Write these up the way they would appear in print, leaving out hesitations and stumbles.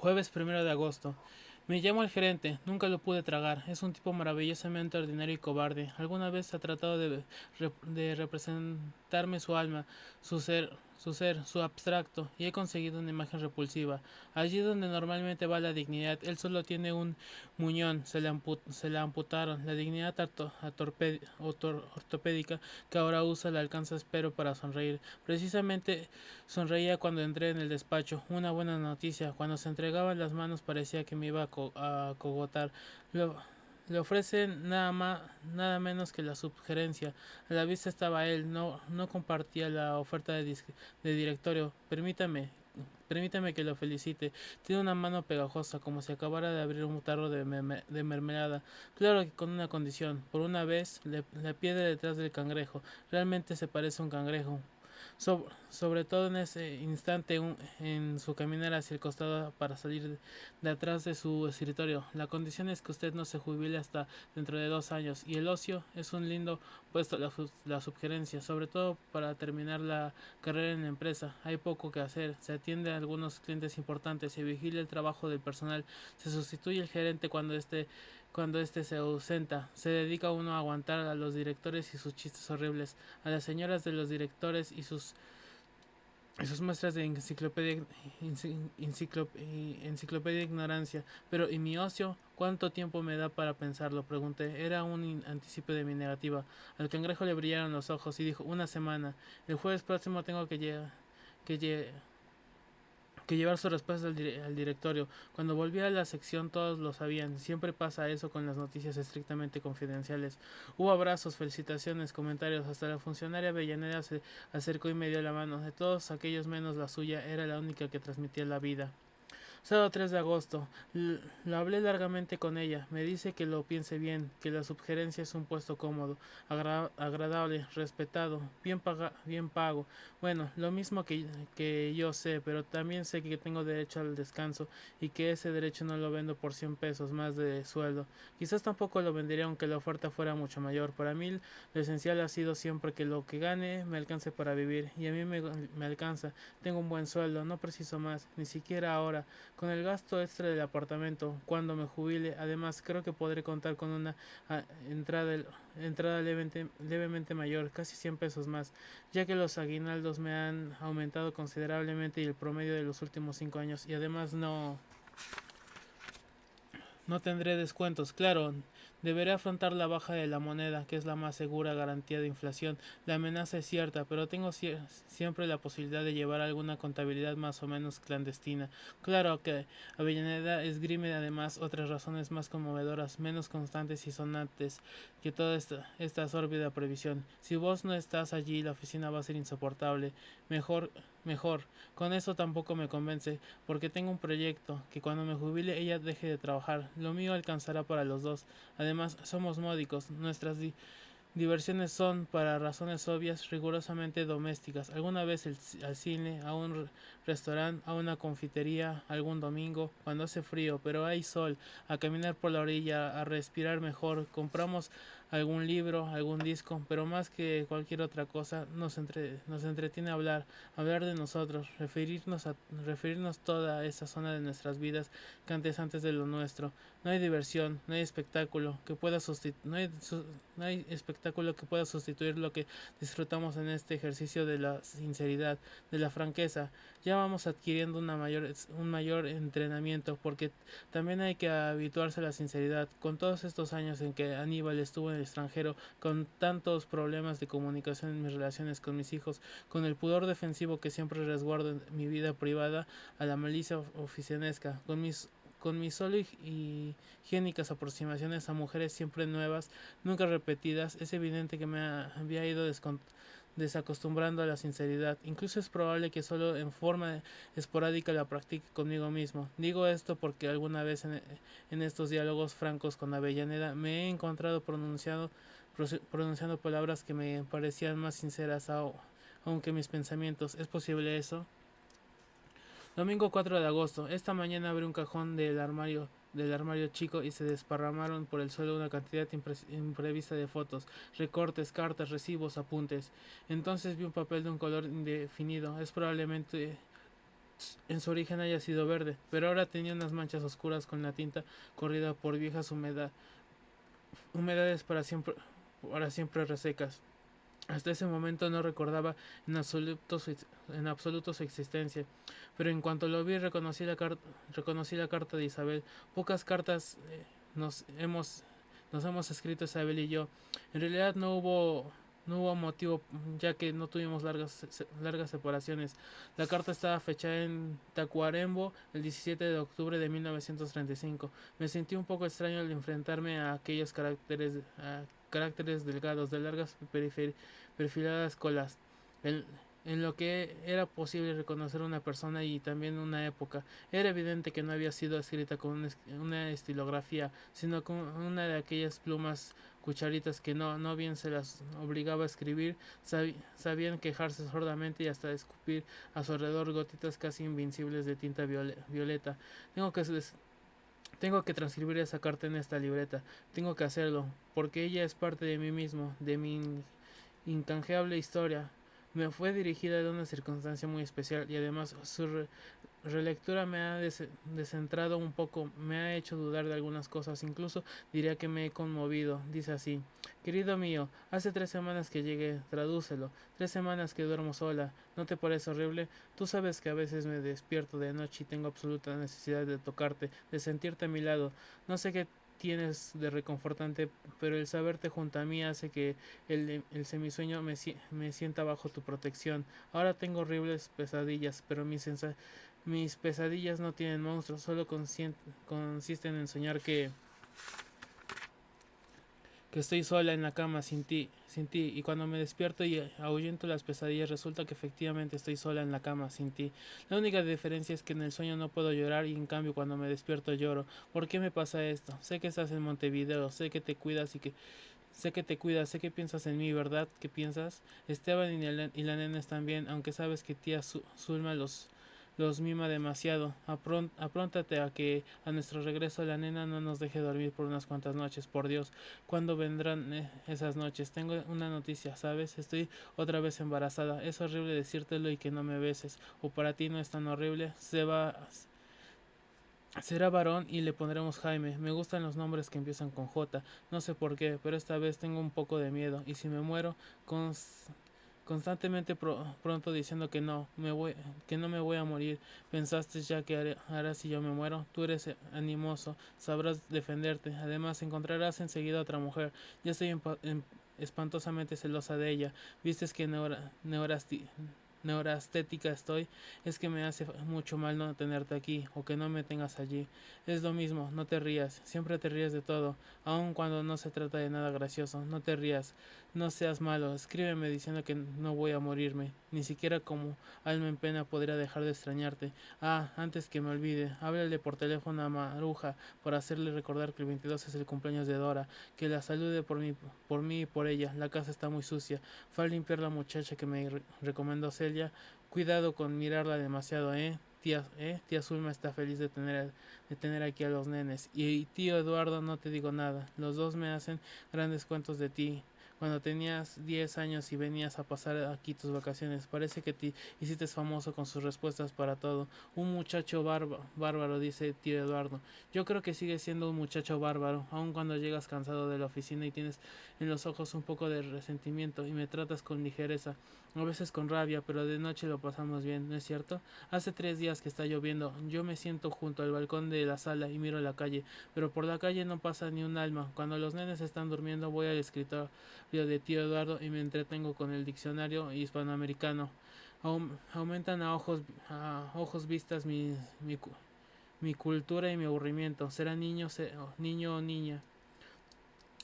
Jueves 1 de agosto. Me llamo el gerente, nunca lo pude tragar. Es un tipo maravillosamente ordinario y cobarde. Alguna vez ha tratado de representarme su alma, su abstracto, y he conseguido una imagen repulsiva. Allí donde normalmente va la dignidad, él solo tiene un muñón, se la amputaron. La dignidad ortopédica que ahora usa la alcanza espero para sonreír. Precisamente sonreía cuando entré en el despacho. Una buena noticia. Cuando se entregaban las manos parecía que me iba a cogotar. Lo, le ofrecen nada menos que la subgerencia. A la vista estaba él. No compartía la oferta de directorio. Permítame que lo felicite. Tiene una mano pegajosa, como si acabara de abrir un tarro de mermelada. Claro que con una condición. Por una vez, le pie detrás del cangrejo. Realmente se parece a un cangrejo. Sobre todo en ese instante, en su caminar hacia el costado para salir de atrás de su escritorio. La condición es que usted no se jubile hasta dentro de 2 años. Y el ocio es un lindo puesto, la subgerencia, sobre todo para terminar la carrera en la empresa. Hay poco que hacer. Se atiende a algunos clientes importantes, se vigila el trabajo del personal, se sustituye el gerente cuando este se ausenta. Se dedica uno a aguantar a los directores y sus chistes horribles, a las señoras de los directores y sus muestras de enciclopedia de ignorancia. Pero, ¿y mi ocio? ¿Cuánto tiempo me da para pensarlo? Pregunté. Era un anticipo de mi negativa. Al cangrejo le brillaron los ojos y dijo: una semana. El jueves próximo tengo que, que llevar su respuesta al directorio. Cuando volví a la sección todos lo sabían. Siempre pasa eso con las noticias estrictamente confidenciales. Hubo abrazos, felicitaciones, comentarios. Hasta la funcionaria Avellaneda se acercó y me dio la mano. De todos aquellos menos la suya, era la única que transmitía la vida. Sábado 3 de agosto. Lo hablé largamente con ella. Me dice que lo piense bien, que la subgerencia es un puesto cómodo, agradable, respetado, bien pago. Bueno, lo mismo que yo sé, pero también sé que tengo derecho al descanso y que ese derecho no lo vendo por 100 pesos más de sueldo. Quizás tampoco lo vendería aunque la oferta fuera mucho mayor. Para mí lo esencial ha sido siempre que lo que gane me alcance para vivir, y a mí me alcanza. Tengo un buen sueldo, no preciso más, ni siquiera ahora, con el gasto extra del apartamento. Cuando me jubile, además, creo que podré contar con una ah, entrada, entrada levemente mayor, casi 100 pesos más, ya que los aguinaldos me han aumentado considerablemente y el promedio de los últimos 5 años, y además no tendré descuentos. Claro, deberé afrontar la baja de la moneda, que es la más segura garantía de inflación. La amenaza es cierta, pero tengo siempre la posibilidad de llevar alguna contabilidad más o menos clandestina. Claro que Avellaneda esgrime además otras razones más conmovedoras, menos constantes y sonantes que toda esta sórbida previsión. Si vos no estás allí, la oficina va a ser insoportable. Mejor, mejor. Con eso tampoco me convence, porque tengo un proyecto, que cuando me jubile ella deje de trabajar. Lo mío alcanzará para los dos. Además, somos módicos. Nuestras diversiones son, para razones obvias, rigurosamente domésticas. Alguna vez al cine, a un restaurante, a una confitería, algún domingo, cuando hace frío, pero hay sol, a caminar por la orilla, a respirar mejor. Compramos algún libro, algún disco, pero más que cualquier otra cosa, nos entretiene hablar de nosotros, referirnos toda esa zona de nuestras vidas que antes de lo nuestro. No hay diversión, no hay espectáculo que pueda no hay espectáculo que pueda sustituir lo que disfrutamos en este ejercicio de la sinceridad, de la franqueza. Ya vamos adquiriendo un mayor entrenamiento, porque también hay que habituarse a la sinceridad. Con todos estos años en que Aníbal estuvo en el extranjero, con tantos problemas de comunicación en mis relaciones con mis hijos, con el pudor defensivo que siempre resguardo en mi vida privada a la malicia oficinesca, con mis solo higiénicas aproximaciones a mujeres siempre nuevas, nunca repetidas, es evidente que me había ido desacostumbrando a la sinceridad. Incluso es probable que solo en forma esporádica la practique conmigo mismo. Digo esto porque alguna vez en estos diálogos francos con Avellaneda me he encontrado pronunciando palabras que me parecían más sinceras aunque mis pensamientos. ¿Es posible eso? Domingo 4 de agosto. Esta mañana abrí un cajón del armario chico y se desparramaron por el suelo una cantidad imprevista de fotos, recortes, cartas, recibos, apuntes. Entonces vi un papel de un color indefinido. Es probablemente en su origen haya sido verde, pero ahora tenía unas manchas oscuras con la tinta corrida por viejas humedades para siempre resecas. Hasta ese momento no recordaba en absoluto su existencia, pero en cuanto lo vi reconocí la carta de Isabel. Pocas cartas nos hemos nos hemos escrito Isabel y yo. En realidad no hubo motivo, ya que no tuvimos largas separaciones. La carta estaba fechada en Tacuarembó el 17 de octubre de 1935. Me sentí un poco extraño al enfrentarme a aquellos caracteres delgados de largas perfiladas colas. En, en lo que era posible reconocer una persona y también una época. Era evidente que no había sido escrita con una estilografía, sino con una de aquellas plumas cucharitas que no bien se las obligaba a escribir, sabían quejarse sordamente y hasta escupir a su alrededor gotitas casi invincibles de tinta violeta. Tengo que, tengo que transcribir esa carta en esta libreta, tengo que hacerlo, porque ella es parte de mí mismo, de mi incanjeable historia. Me fue dirigida de una circunstancia muy especial y además su relectura me ha descentrado un poco, me ha hecho dudar de algunas cosas, incluso diría que me he conmovido. Dice así: querido mío, hace 3 semanas que llegué, tradúcelo, 3 semanas que duermo sola, ¿no te parece horrible? Tú sabes que a veces me despierto de noche y tengo absoluta necesidad de tocarte, de sentirte a mi lado, no sé qué tienes de reconfortante, pero el saberte junto a mí hace que el semisueño me sienta bajo tu protección. Ahora tengo horribles pesadillas, pero mis pesadillas no tienen monstruos, solo consisten en soñar que estoy sola en la cama sin ti, y cuando me despierto y ahuyento las pesadillas resulta que efectivamente estoy sola en la cama sin ti. La única diferencia es que en el sueño no puedo llorar y en cambio cuando me despierto lloro. ¿Por qué me pasa esto? Sé que estás en Montevideo, sé que te cuidas sé que piensas en mí, ¿verdad? ¿Qué piensas? Esteban y la nena están bien, aunque sabes que tía Zulma los mima demasiado. Apróntate a que a nuestro regreso la nena no nos deje dormir por unas cuantas noches, por Dios. ¿Cuándo vendrán esas noches? Tengo una noticia, ¿sabes? Estoy otra vez embarazada. Es horrible decírtelo y que no me beses. O para ti no es tan horrible. Será varón y le pondremos Jaime. Me gustan los nombres que empiezan con J. No sé por qué, pero esta vez tengo un poco de miedo. Y si me muero, constantemente pronto diciendo que no me voy a morir. ¿Pensaste ya que harás si yo me muero? Tú eres animoso, sabrás defenderte. Además, encontrarás enseguida otra mujer. Ya estoy espantosamente celosa de ella. Vistes que neurastética estoy, es que me hace mucho mal no tenerte aquí o que no me tengas allí. Es lo mismo, no te rías, siempre te ríes de todo, aun cuando no se trata de nada gracioso. No te rías, no seas malo, escríbeme diciendo que no voy a morirme, ni siquiera como alma en pena podría dejar de extrañarte. Ah, antes que me olvide, háblale por teléfono a Maruja para hacerle recordar que el 22 es el cumpleaños de Dora, que la salude por mí y por ella. La casa está muy sucia, fue a limpiar la muchacha que me recomendó Celia. Cuidado con mirarla demasiado, Tía Zulma está feliz de tener aquí a los nenes. Y tío Eduardo, no te digo nada. Los dos me hacen grandes cuentos de ti. Cuando tenías 10 años y venías a pasar aquí tus vacaciones, parece que te hiciste famoso con sus respuestas para todo. Un muchacho bárbaro, dice tío Eduardo. Yo creo que sigues siendo un muchacho bárbaro, aun cuando llegas cansado de la oficina y tienes en los ojos un poco de resentimiento y me tratas con ligereza, a veces con rabia, pero de noche lo pasamos bien, ¿no es cierto? Hace 3 días que está lloviendo, yo me siento junto al balcón de la sala y miro la calle, pero por la calle no pasa ni un alma. Cuando los nenes están durmiendo voy al escritorio de tío Eduardo y me entretengo con el diccionario hispanoamericano. Aumentan a ojos vistas mi cultura y mi aburrimiento. ¿Será niño o niña?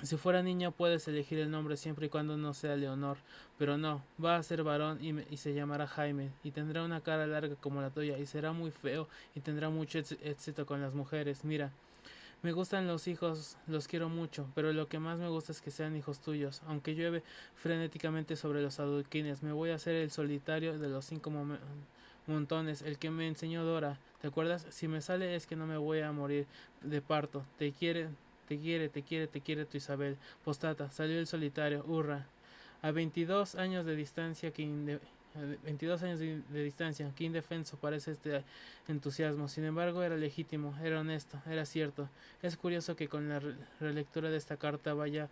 Si fuera niño puedes elegir el nombre siempre y cuando no sea Leonor, pero no, va a ser varón y se llamará Jaime, y tendrá una cara larga como la tuya, y será muy feo y tendrá mucho éxito con las mujeres. Mira, me gustan los hijos, los quiero mucho, pero lo que más me gusta es que sean hijos tuyos. Aunque llueve frenéticamente sobre los adoquines, me voy a hacer el solitario de los 5 montones, el que me enseñó Dora. ¿Te acuerdas? Si me sale es que no me voy a morir de parto. Te quiere tu Isabel. Postata, salió el solitario, hurra. A 22 años de distancia 22 años de distancia. Qué indefenso parece este entusiasmo. Sin embargo, era legítimo, era honesto, era cierto. Es curioso que con la relectura de esta carta vaya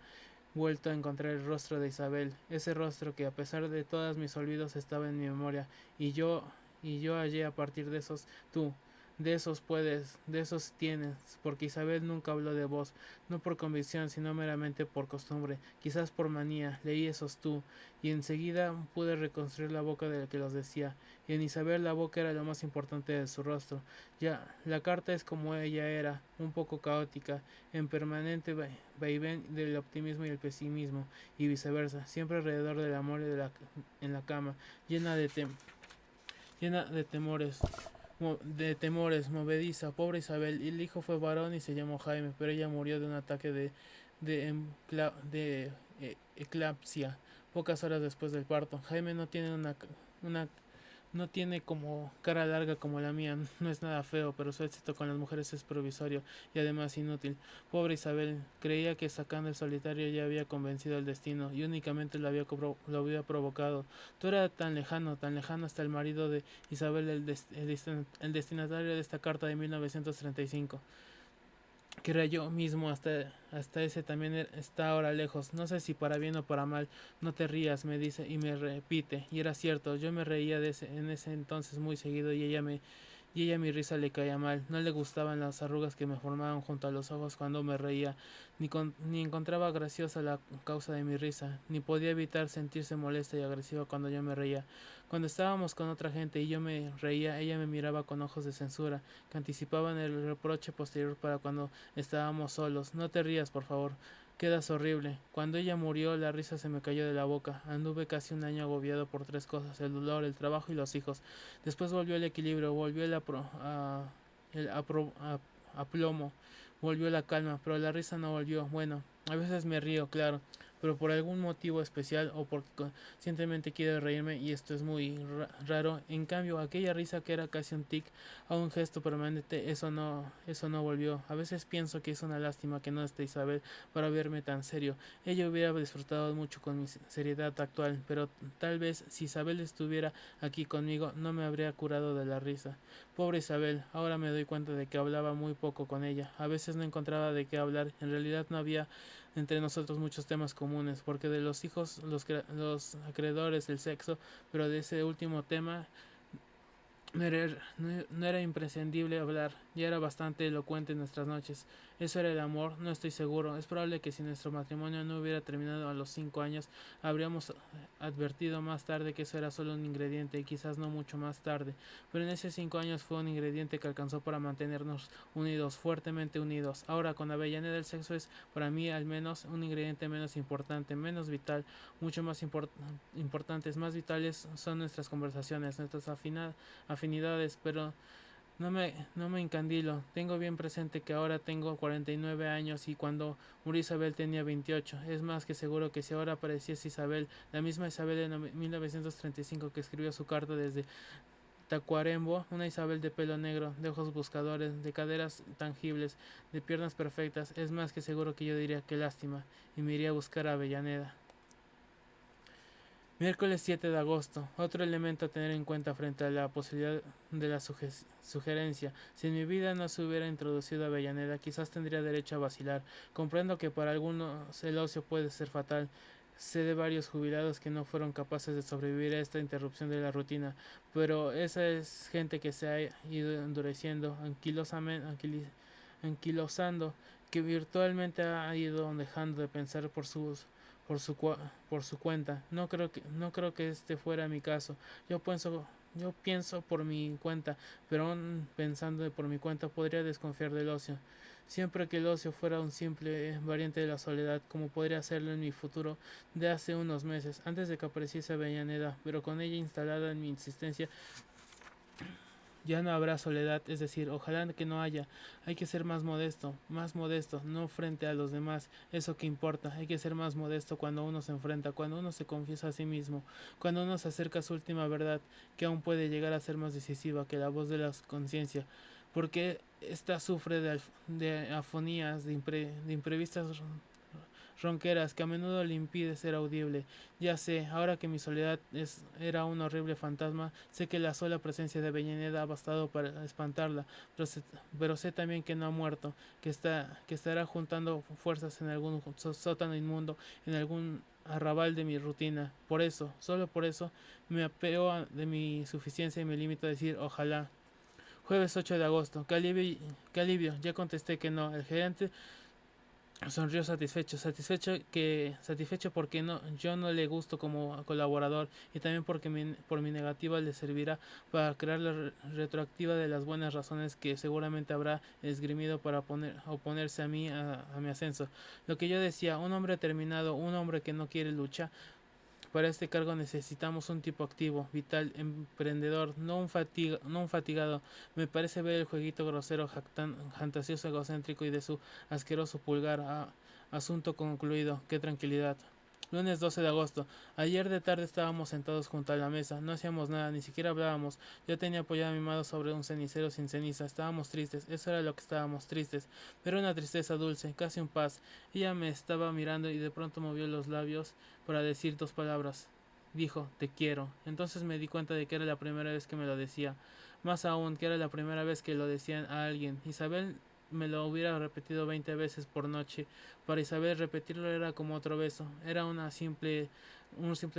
vuelto a encontrar el rostro de Isabel, ese rostro que a pesar de todos mis olvidos estaba en mi memoria, y yo hallé a partir de esos tú, de esos puedes, de esos tienes, porque Isabel nunca habló de vos, no por convicción, sino meramente por costumbre, quizás por manía, leí esos tú, y enseguida pude reconstruir la boca del que los decía, y en Isabel la boca era lo más importante de su rostro. Ya, la carta es como ella era, un poco caótica, en permanente vaivén del optimismo y el pesimismo, y viceversa, siempre alrededor del amor y en la cama, llena de, tem llena de temores, movediza, pobre Isabel. El hijo fue varón y se llamó Jaime, pero ella murió de un ataque de eclampsia pocas horas después del parto. Jaime una no tiene como cara larga como la mía, no es nada feo, pero su éxito con las mujeres es provisorio y además inútil. Pobre Isabel, creía que sacando el solitario ya había convencido el destino y únicamente lo había provocado. Tú eras tan lejano hasta el marido de Isabel, el destinatario de esta carta de 1935 que era yo mismo hasta ese también está ahora lejos. No sé si para bien o para mal. No te rías, me dice y me repite. Y era cierto, yo me reía en ese entonces muy seguido y ella mi risa le caía mal. No le gustaban las arrugas que me formaban junto a los ojos cuando me reía, ni encontraba graciosa la causa de mi risa, ni podía evitar sentirse molesta y agresiva cuando yo me reía. Cuando estábamos con otra gente y yo me reía, ella me miraba con ojos de censura, que anticipaban el reproche posterior para cuando estábamos solos. No te rías, por favor. Quedas horrible. Cuando ella murió, la risa se me cayó de la boca. Anduve casi un año agobiado por tres cosas: el dolor, el trabajo y los hijos. Después volvió el equilibrio, volvió el aplomo, volvió la calma, pero la risa no volvió. Bueno, a veces me río, claro, pero por algún motivo especial o porque conscientemente quiero reírme y esto es muy raro. En cambio, aquella risa que era casi un tic a un gesto permanente, eso no volvió. A veces pienso que es una lástima que no esté Isabel para verme tan serio. Ella hubiera disfrutado mucho con mi seriedad actual, pero tal vez si Isabel estuviera aquí conmigo no me habría curado de la risa. Pobre Isabel, ahora me doy cuenta de que hablaba muy poco con ella. A veces no encontraba de qué hablar. En realidad no había entre nosotros muchos temas comunes, porque de los hijos, los acreedores, el sexo, pero de ese último tema no era imprescindible hablar, ya era bastante elocuente en nuestras noches. Eso era el amor, no estoy seguro. Es probable que si nuestro matrimonio no hubiera terminado a los 5 años, habríamos advertido más tarde que eso era solo un ingrediente y quizás no mucho más tarde. Pero en esos 5 años fue un ingrediente que alcanzó para mantenernos unidos, fuertemente unidos. Ahora con Avellaneda el sexo es, para mí al menos, un ingrediente menos importante, menos vital, mucho más importantes, más vitales son nuestras conversaciones, nuestras afinidades, pero no me encandilo. Tengo bien presente que ahora tengo 49 años y cuando murió Isabel tenía 28. Es más que seguro que si ahora apareciese Isabel, la misma Isabel de 1935 que escribió su carta desde Tacuarembó, una Isabel de pelo negro, de ojos buscadores, de caderas tangibles, de piernas perfectas, es más que seguro que yo diría que lástima y me iría a buscar a Avellaneda. Miércoles 7 de agosto. Otro elemento a tener en cuenta frente a la posibilidad de la sugerencia. Si en mi vida no se hubiera introducido Avellaneda, quizás tendría derecho a vacilar. Comprendo que para algunos el ocio puede ser fatal. Sé de varios jubilados que no fueron capaces de sobrevivir a esta interrupción de la rutina, pero esa es gente que se ha ido endureciendo, anquilosando, que virtualmente ha ido dejando de pensar por su, por su cuenta. No creo que este fuera mi caso. Yo pienso, yo pienso por mi cuenta, pero aún pensando por mi cuenta podría desconfiar del ocio. Siempre que el ocio fuera un simple variante de la soledad, como podría serlo en mi futuro de hace unos meses, antes de que apareciese Avellaneda, pero con ella instalada en mi existencia, ya no habrá soledad, es decir, ojalá que no haya. Hay que ser más modesto, no frente a los demás, eso que importa. Hay que ser más modesto cuando uno se enfrenta, cuando uno se confiesa a sí mismo, cuando uno se acerca a su última verdad, que aún puede llegar a ser más decisiva que la voz de la conciencia, porque ésta sufre de afonías, de imprevistas ronqueras que a menudo le impide ser audible. Ya sé, ahora que mi soledad era un horrible fantasma, sé que la sola presencia de Avellaneda ha bastado para espantarla, pero sé también que no ha muerto, que estará juntando fuerzas en algún sótano inmundo, en algún arrabal de mi rutina. Por eso, solo por eso, me apeo de mi suficiencia y me limito a decir ojalá. Jueves 8 de agosto. Qué alivio. Ya contesté que no. El gerente sonrió satisfecho porque yo no le gusto como colaborador y también porque por mi negativa le servirá para crear la retroactiva de las buenas razones que seguramente habrá esgrimido para oponerse a mí a mi ascenso. Lo que yo decía, un hombre terminado, un hombre que no quiere luchar, para este cargo necesitamos un tipo activo, vital, emprendedor, no un fatigado. Me parece ver el jueguito grosero, fantasioso, egocéntrico y de su asqueroso pulgar. Asunto concluido. Qué tranquilidad. Lunes 12 de agosto. Ayer de tarde estábamos sentados junto a la mesa. No hacíamos nada, ni siquiera hablábamos. Yo tenía apoyado mi mano sobre un cenicero sin ceniza. Estábamos tristes, eso era lo que estábamos tristes. Pero una tristeza dulce, casi un paz. Ella me estaba mirando y de pronto movió los labios para decir dos palabras. Dijo, te quiero. Entonces me di cuenta de que era la primera vez que me lo decía. Más aún, que era la primera vez que lo decían a alguien. Isabel me lo hubiera repetido 20 veces por noche. Para Isabel repetirlo era como otro beso. Era un simple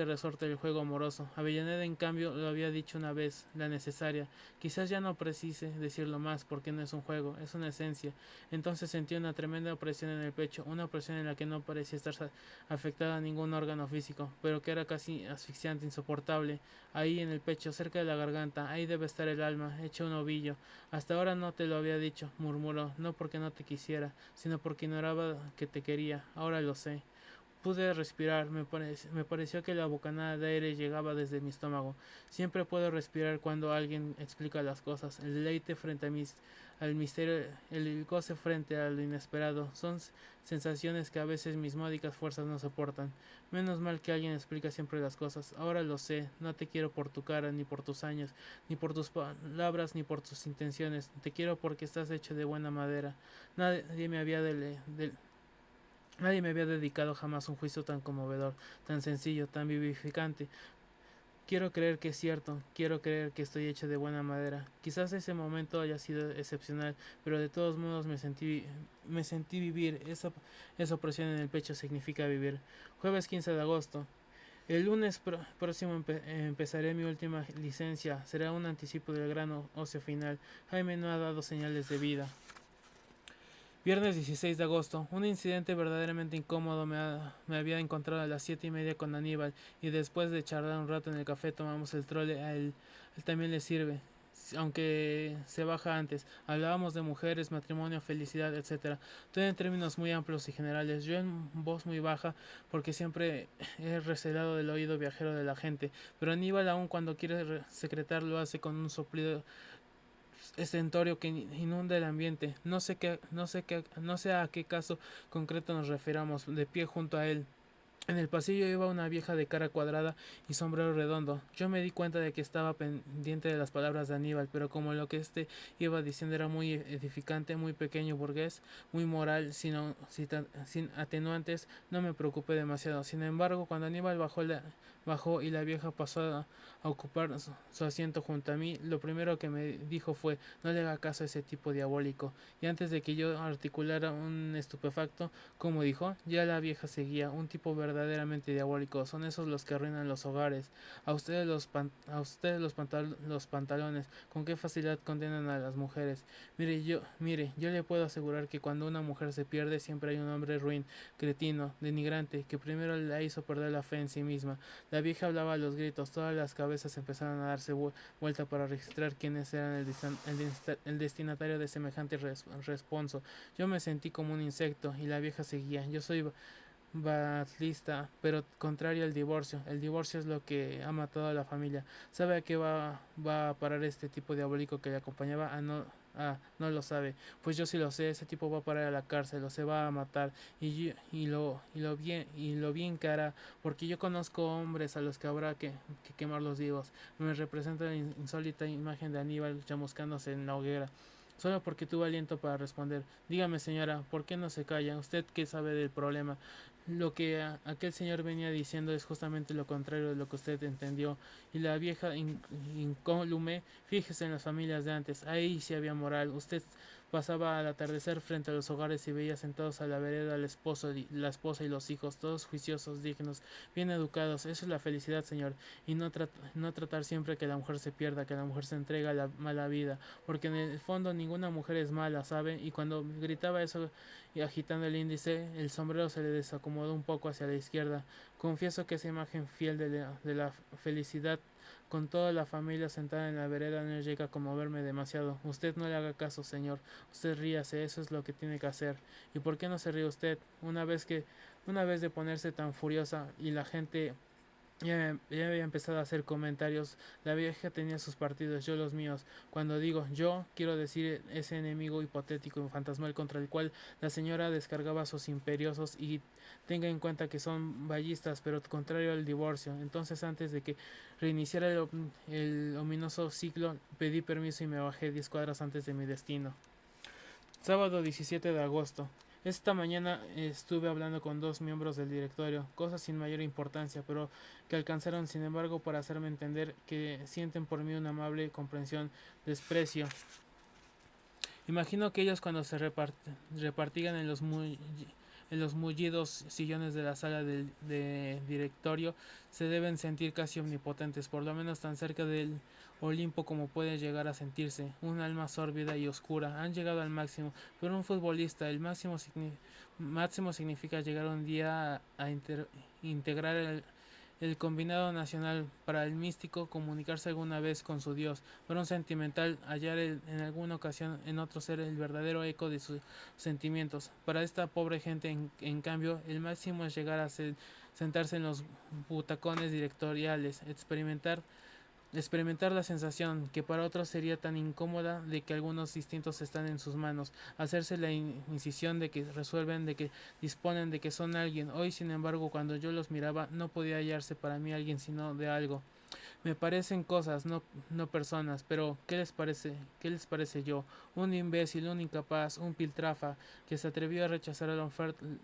resorte del juego amoroso. Avellaneda, en cambio, lo había dicho una vez, la necesaria. Quizás ya no precise decirlo más, porque no es un juego, es una esencia. Entonces sentí una tremenda opresión en el pecho, una opresión en la que no parecía estar afectada ningún órgano físico, pero que era casi asfixiante, insoportable. Ahí en el pecho, cerca de la garganta, ahí debe estar el alma, hecho un ovillo. Hasta ahora no te lo había dicho, murmuró, no porque no te quisiera, sino porque ignoraba que te quería. Ahora lo sé. Pude respirar, me pareció que la bocanada de aire llegaba desde mi estómago. Siempre puedo respirar cuando alguien explica las cosas. El deleite frente al misterio, el goce frente a lo inesperado, son sensaciones que a veces mis módicas fuerzas no soportan. Menos mal que alguien explica siempre las cosas. Ahora lo sé, no te quiero por tu cara, ni por tus años, ni por tus palabras, ni por tus intenciones. Te quiero porque estás hecho de buena madera. Nadie me había Nadie me había dedicado jamás un juicio tan conmovedor, tan sencillo, tan vivificante. Quiero creer que es cierto, quiero creer que estoy hecho de buena madera. Quizás ese momento haya sido excepcional, pero de todos modos me sentí vivir. Esa opresión en el pecho significa vivir. Jueves 15 de agosto. El lunes próximo empezaré mi última licencia. Será un anticipo del gran ocio final. Jaime no ha dado señales de vida. Viernes 16 de agosto. Un incidente verdaderamente incómodo me había encontrado a las 7:30 con Aníbal y después de charlar un rato en el café tomamos el trole. Él también le sirve, aunque se baja antes. Hablábamos de mujeres, matrimonio, felicidad, etcétera. Todo en términos muy amplios y generales. Yo en voz muy baja porque siempre he recelado del oído viajero de la gente. Pero Aníbal aun cuando quiere secretar lo hace con un soplido estentorio que inunda el ambiente. No sé a qué caso concreto nos refiramos. De pie junto a él. En el pasillo iba una vieja de cara cuadrada y sombrero redondo. Yo me di cuenta de que estaba pendiente de las palabras de Aníbal, pero como lo que este iba diciendo era muy edificante, muy pequeño burgués, muy moral, sin atenuantes, no me preocupé demasiado. Sin embargo, cuando Aníbal bajó y la vieja pasó a ocupar su asiento junto a mí, lo primero que me dijo fue: no le haga caso a ese tipo diabólico. Y antes de que yo articulara un estupefacto, como dijo, ya la vieja seguía: un tipo verdaderamente diabólico. Son esos los que arruinan los hogares. A ustedes los pantalones. Con qué facilidad condenan a las mujeres. Mire, yo le puedo asegurar que cuando una mujer se pierde siempre hay un hombre ruin, cretino, denigrante, que primero la hizo perder la fe en sí misma. La vieja hablaba a los gritos, todas las cabezas empezaron a darse vuelta para registrar quiénes eran el destinatario de semejante responso. Yo me sentí como un insecto y la vieja seguía. Yo soy batlista, pero contrario al divorcio. El divorcio es lo que ha matado a la familia. ¿Sabe a qué va a parar este tipo diabólico que le acompañaba? No lo sabe. Pues yo sí lo sé. Ese tipo va a parar a la cárcel o se va a matar. Y lo bien que hará. Porque yo conozco hombres a los que habrá que quemar los vivos. Me representa la insólita imagen de Aníbal chamuscándose en la hoguera. Solo porque tuvo aliento para responder. Dígame, señora, ¿por qué no se calla? ¿Usted qué sabe del problema? Lo que aquel señor venía diciendo es justamente lo contrario de lo que usted entendió. Y la vieja incólume, fíjese en las familias de antes, ahí sí había moral. Usted pasaba al atardecer frente a los hogares y veía sentados a la vereda al esposo, la esposa y los hijos, todos juiciosos, dignos, bien educados. Eso es la felicidad, señor. Y no tratar siempre que la mujer se pierda, que la mujer se entrega a la mala vida. Porque en el fondo ninguna mujer es mala, ¿sabe? Y cuando gritaba eso y agitando el índice, el sombrero se le desacomodó un poco hacia la izquierda. Confieso que esa imagen fiel de la felicidad con toda la familia sentada en la vereda no llega a conmoverme demasiado. Usted no le haga caso, señor. Usted ríase, eso es lo que tiene que hacer. ¿Y por qué no se ríe usted? Una vez de ponerse tan furiosa y la gente ya había empezado a hacer comentarios. La vieja tenía sus partidos, yo los míos. Cuando digo yo, quiero decir ese enemigo hipotético y fantasmal contra el cual la señora descargaba sus imperiosos, y tenga en cuenta que son ballistas, pero contrario al divorcio. Entonces, antes de que reiniciara el ominoso ciclo, pedí permiso y me bajé 10 cuadras antes de mi destino. Sábado 17 de agosto. Esta mañana estuve hablando con dos miembros del directorio, cosas sin mayor importancia, pero que alcanzaron sin embargo para hacerme entender que sienten por mí una amable comprensión, desprecio. Imagino que ellos cuando se repartían en los mullidos sillones de la sala de directorio se deben sentir casi omnipotentes, por lo menos tan cerca del Olimpo como puede llegar a sentirse, un alma sórbida y oscura. Han llegado al máximo, pero un futbolista, máximo significa llegar un día a integrar el combinado nacional. Para el místico, comunicarse alguna vez con su Dios. Para un sentimental, hallar en alguna ocasión en otro ser el verdadero eco de sus sentimientos. Para esta pobre gente, en cambio, el máximo es llegar a sentarse en los butacones directoriales, experimentar la sensación, que para otros sería tan incómoda, de que algunos instintos están en sus manos, hacerse la incisión de que resuelven, de que disponen, de que son alguien. Hoy, sin embargo, cuando yo los miraba, no podía hallarse para mí alguien sino de algo. Me parecen cosas, no personas, pero ¿qué les parece? ¿Qué les parece yo? Un imbécil, un incapaz, un piltrafa que se atrevió a rechazar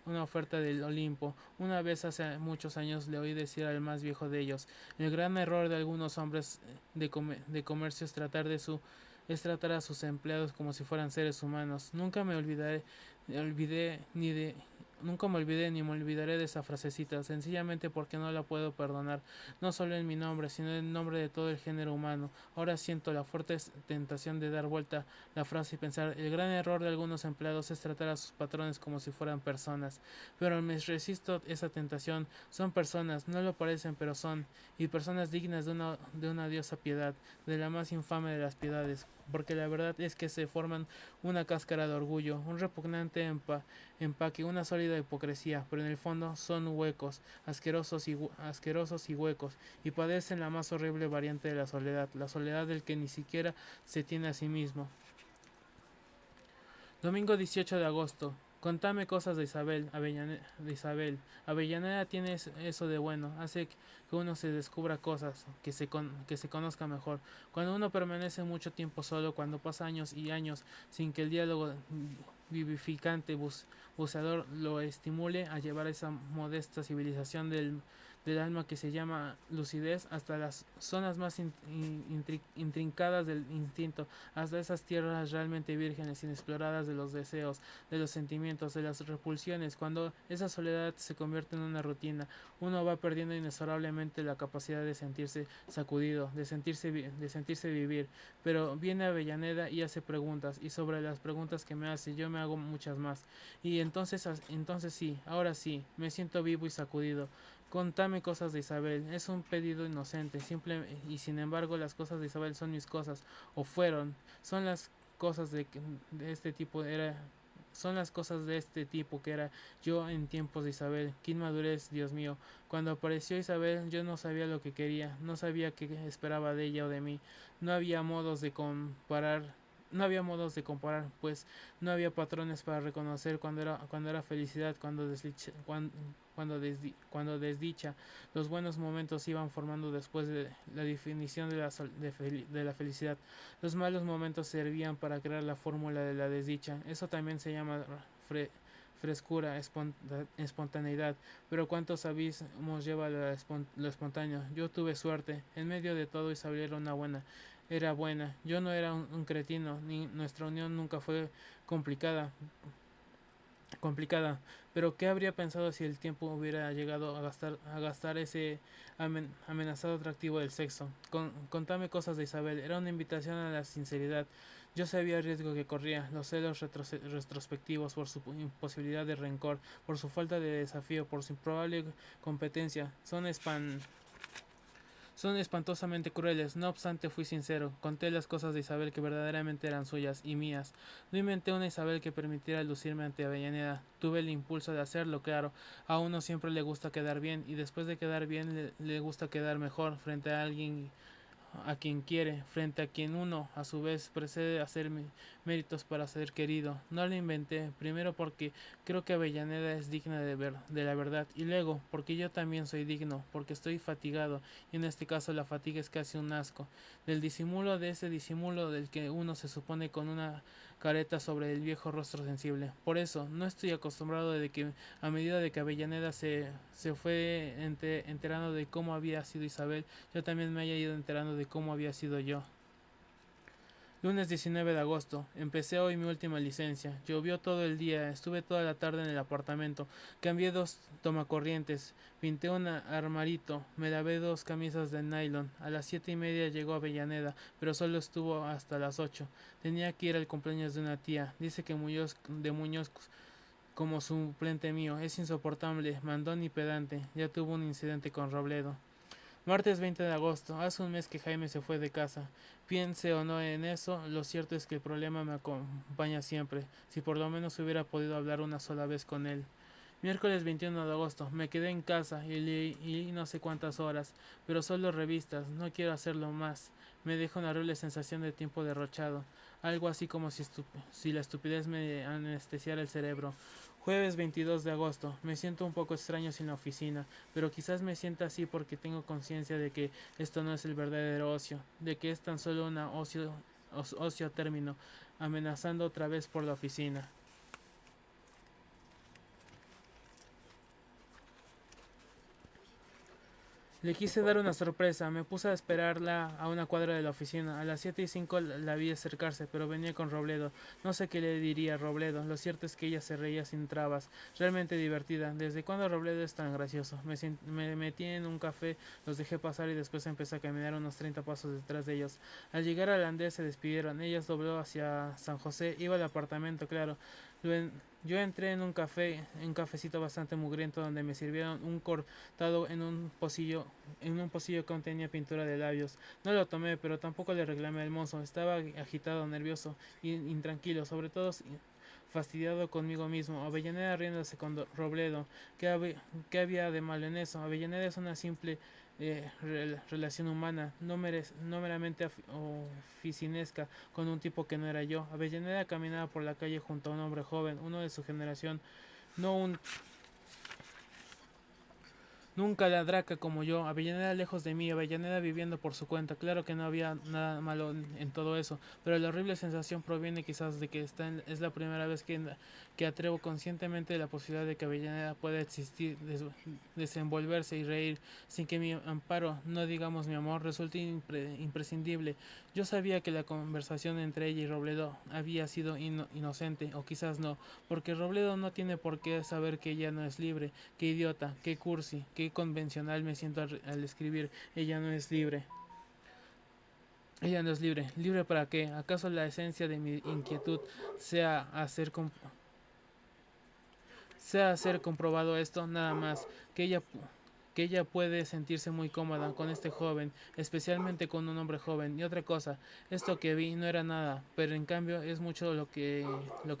una oferta del Olimpo. Una vez hace muchos años le oí decir al más viejo de ellos: el gran error de algunos hombres de comercio es tratar a sus empleados como si fueran seres humanos. Olvidé ni de Nunca me olvidé ni me olvidaré de esa frasecita, sencillamente porque no la puedo perdonar, no solo en mi nombre, sino en nombre de todo el género humano. Ahora siento la fuerte tentación de dar vuelta la frase y pensar: el gran error de algunos empleados es tratar a sus patrones como si fueran personas. Pero me resisto esa tentación. Son personas, no lo parecen, pero son, y personas dignas de una diosa piedad, de la más infame de las piedades, porque la verdad es que se forman una cáscara de orgullo, un repugnante empaque, una sólida hipocresía, pero en el fondo son huecos, asquerosos y huecos, y padecen la más horrible variante de la soledad del que ni siquiera se tiene a sí mismo. Domingo 18 de agosto. Contame cosas de Isabel. Avellaneda tiene eso de bueno, hace que uno se descubra cosas, que se conozca mejor. Cuando uno permanece mucho tiempo solo, cuando pasa años y años sin que el diálogo vivificante buceador lo estimule a llevar esa modesta civilización del alma que se llama lucidez hasta las zonas más intrincadas del instinto, hasta esas tierras realmente vírgenes, inexploradas de los deseos, de los sentimientos, de las repulsiones. Cuando esa soledad se convierte en una rutina, uno va perdiendo inexorablemente la capacidad de sentirse sacudido, de sentirse vivir. Pero viene Avellaneda y hace preguntas, y sobre las preguntas que me hace, yo me hago muchas más. Y entonces sí, ahora sí, me siento vivo y sacudido. Contame cosas de Isabel. Es un pedido inocente, simple, y sin embargo las cosas de Isabel son mis cosas, o fueron. Son las cosas de este tipo era Son las cosas de este tipo que era yo en tiempos de Isabel. Qué inmadurez, Dios mío. Cuando apareció Isabel yo no sabía lo que quería, no sabía qué esperaba de ella o de mí. No había modos de comparar, no había modos de comparar, pues no había patrones para reconocer cuando era felicidad, cuando desdicha. Los buenos momentos iban formando después de la definición de la felicidad. Los malos momentos servían para crear la fórmula de la desdicha. Eso también se llama frescura, espontaneidad. Pero ¿cuántos abismos lleva lo espontáneo? Yo tuve suerte. En medio de todo Isabel era buena. Yo no era un cretino, ni nuestra unión nunca fue complicada complicada, pero ¿qué habría pensado si el tiempo hubiera llegado a gastar ese amenazado atractivo del sexo? Contame cosas de Isabel, era una invitación a la sinceridad. Yo sabía el riesgo que corría, los celos retrospectivos, por su imposibilidad de rencor, por su falta de desafío, por su improbable competencia, son espantosamente crueles. No obstante, fui sincero. Conté las cosas de Isabel que verdaderamente eran suyas y mías. No inventé una Isabel que permitiera lucirme ante Avellaneda. Tuve el impulso de hacerlo, claro. A uno siempre le gusta quedar bien, y después de quedar bien le gusta quedar mejor frente a alguien a quien quiere, frente a quien uno, a su vez, precede a hacer méritos para ser querido. No lo inventé, primero porque creo que Avellaneda es digna de la verdad, y luego porque yo también soy digno, porque estoy fatigado, y en este caso la fatiga es casi un asco, del disimulo, de ese disimulo del que uno se supone con una careta sobre el viejo rostro sensible. Por eso, no estoy acostumbrado de que a medida de que Avellaneda se fue enterando de cómo había sido Isabel, yo también me haya ido enterando de cómo había sido yo. Lunes 19 de agosto. Empecé hoy mi última licencia. Llovió todo el día. Estuve toda la tarde en el apartamento. Cambié 2 tomacorrientes. Pinté un armarito. Me lavé 2 camisas de nylon. A las 7:30 llegó Avellaneda, pero solo estuvo hasta las 8. Tenía que ir al cumpleaños de una tía. Dice que Muñoz como suplente mío. Es insoportable, mandón y pedante. Ya tuvo un incidente con Robledo. Martes 20 de agosto. Hace un mes que Jaime se fue de casa. Piense o no en eso, lo cierto es que el problema me acompaña siempre. Si por lo menos hubiera podido hablar una sola vez con él. Miércoles 21 de agosto. Me quedé en casa y leí no sé cuántas horas, pero solo revistas. No quiero hacerlo más. Me deja una horrible sensación de tiempo derrochado. Algo así como si la estupidez me anestesiara el cerebro. Jueves 22 de agosto. Me siento un poco extraño sin la oficina, pero quizás me sienta así porque tengo conciencia de que esto no es el verdadero ocio, de que es tan solo una ocio término, amenazando otra vez por la oficina. Le quise dar una sorpresa, me puse a esperarla a una cuadra de la oficina. A las 7:05 la vi acercarse, pero venía con Robledo. No sé qué le diría Robledo, lo cierto es que ella se reía sin trabas, realmente divertida. ¿Desde cuándo Robledo es tan gracioso? Me metí en un café, los dejé pasar y después empecé a caminar unos 30 pasos detrás de ellos. Al llegar al andén se despidieron, ellas dobló hacia San José, iba al apartamento, claro. Yo entré en un cafecito bastante mugriento donde me sirvieron un cortado en un pocillo que contenía pintura de labios. No lo tomé, pero tampoco le reclamé al mozo. Estaba agitado, nervioso, intranquilo, sobre todo fastidiado conmigo mismo. Avellaneda riéndose con Robledo. ¿Qué había de malo en eso? Avellaneda es una simple relación humana, no meramente oficinesca con un tipo que no era yo. Avellaneda caminaba por la calle junto a un hombre joven, uno de su generación, no un nunca la draca como yo, Avellaneda lejos de mí, Avellaneda viviendo por su cuenta. Claro que no había nada malo en todo eso, pero la horrible sensación proviene quizás de que es la primera vez que atrevo conscientemente de la posibilidad de que Avellaneda pueda existir, desenvolverse y reír sin que mi amparo, no digamos mi amor, resulte imprescindible. Yo sabía que la conversación entre ella y Robledo había sido inocente, o quizás no, porque Robledo no tiene por qué saber que ella no es libre. Qué idiota, qué cursi, qué convencional me siento al escribir. Ella no es libre. Ella no es libre. ¿Libre para qué? ¿Acaso la esencia de mi inquietud sea hacer, sea hacer comprobado esto? Nada más. Que ella puede sentirse muy cómoda con este joven, especialmente con un hombre joven. Y otra cosa, esto que vi no era nada, pero en cambio es mucho lo que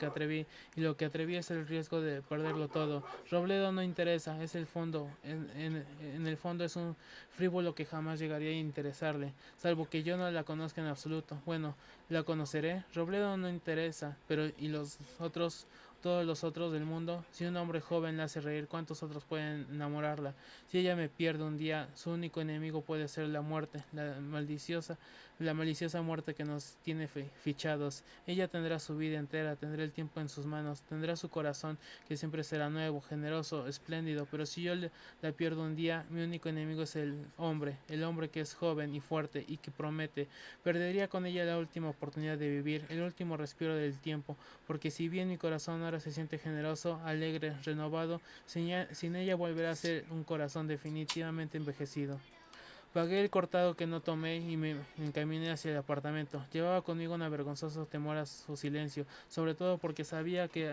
atreví, y lo que atreví es el riesgo de perderlo todo. Robledo no interesa, es el fondo, en el fondo es un frívolo que jamás llegaría a interesarle, salvo que yo no la conozca en absoluto. Bueno, la conoceré. Robledo no interesa, pero ¿y los todos los otros del mundo. Si un hombre joven la hace reír, ¿cuántos otros pueden enamorarla? Si ella me pierde un día, su único enemigo puede ser la muerte, la maliciosa muerte que nos tiene fichados. Ella tendrá su vida entera, tendrá el tiempo en sus manos, tendrá su corazón que siempre será nuevo, generoso, espléndido, pero si yo la pierdo un día, mi único enemigo es el hombre que es joven y fuerte y que promete. Perdería con ella la última oportunidad de vivir, el último respiro del tiempo, porque si bien mi corazón ahora se siente generoso, alegre, renovado, sin ella volverá a ser un corazón definitivamente envejecido. Pagué el cortado que no tomé y me encaminé hacia el apartamento. Llevaba conmigo un vergonzoso temor a su silencio, sobre todo porque sabía que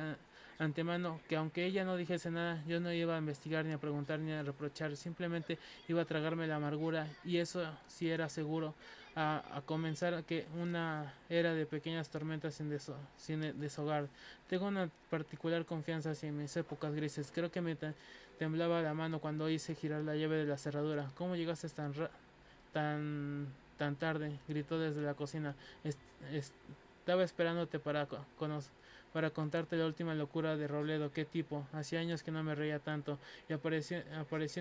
antemano que aunque ella no dijese nada, yo no iba a investigar ni a preguntar ni a reprochar, simplemente iba a tragarme la amargura y eso sí era seguro a comenzar que una era de pequeñas tormentas sin deshogar. Tengo una particular confianza hacia mis épocas grises. Creo que me temblaba la mano cuando hice girar la llave de la cerradura. ¿Cómo llegaste tan tarde? Gritó desde la cocina. Estaba esperándote para contarte la última locura de Robledo. ¿Qué tipo? Hacía años que no me reía tanto. Y apareció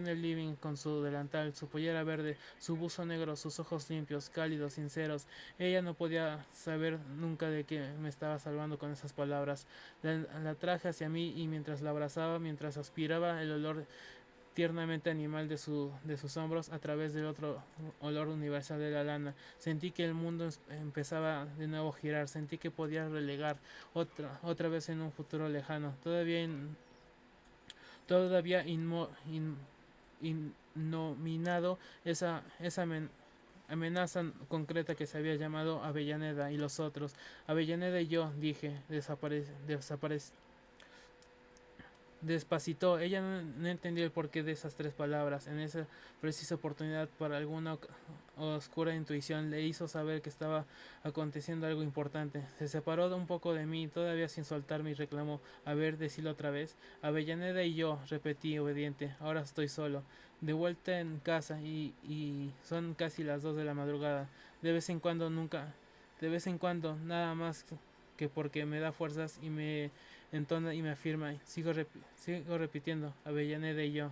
en el living con su delantal, su pollera verde, su buzo negro, sus ojos limpios, cálidos, sinceros. Ella no podía saber nunca de qué me estaba salvando con esas palabras. La traje hacia mí y mientras la abrazaba, mientras aspiraba el olor tiernamente animal de sus hombros a través del otro olor universal de la lana. Sentí que el mundo empezaba de nuevo a girar, sentí que podía relegar otra vez en un futuro lejano, todavía innominado esa amenaza concreta que se había llamado Avellaneda y los otros. Avellaneda y yo, dije, despacito. Ella no entendió el porqué de esas tres palabras. En esa precisa oportunidad, por alguna oscura intuición, le hizo saber que estaba aconteciendo algo importante. Se separó un poco de mí, todavía sin soltarme, y reclamó: a ver, decilo otra vez. Avellaneda y yo, repetí obediente. Ahora estoy solo, de vuelta en casa, y son casi las 2 de la madrugada. De vez en cuando, de vez en cuando, nada más que porque me da fuerzas y me entona y me afirma. Sigo repitiendo: Avellaneda y yo.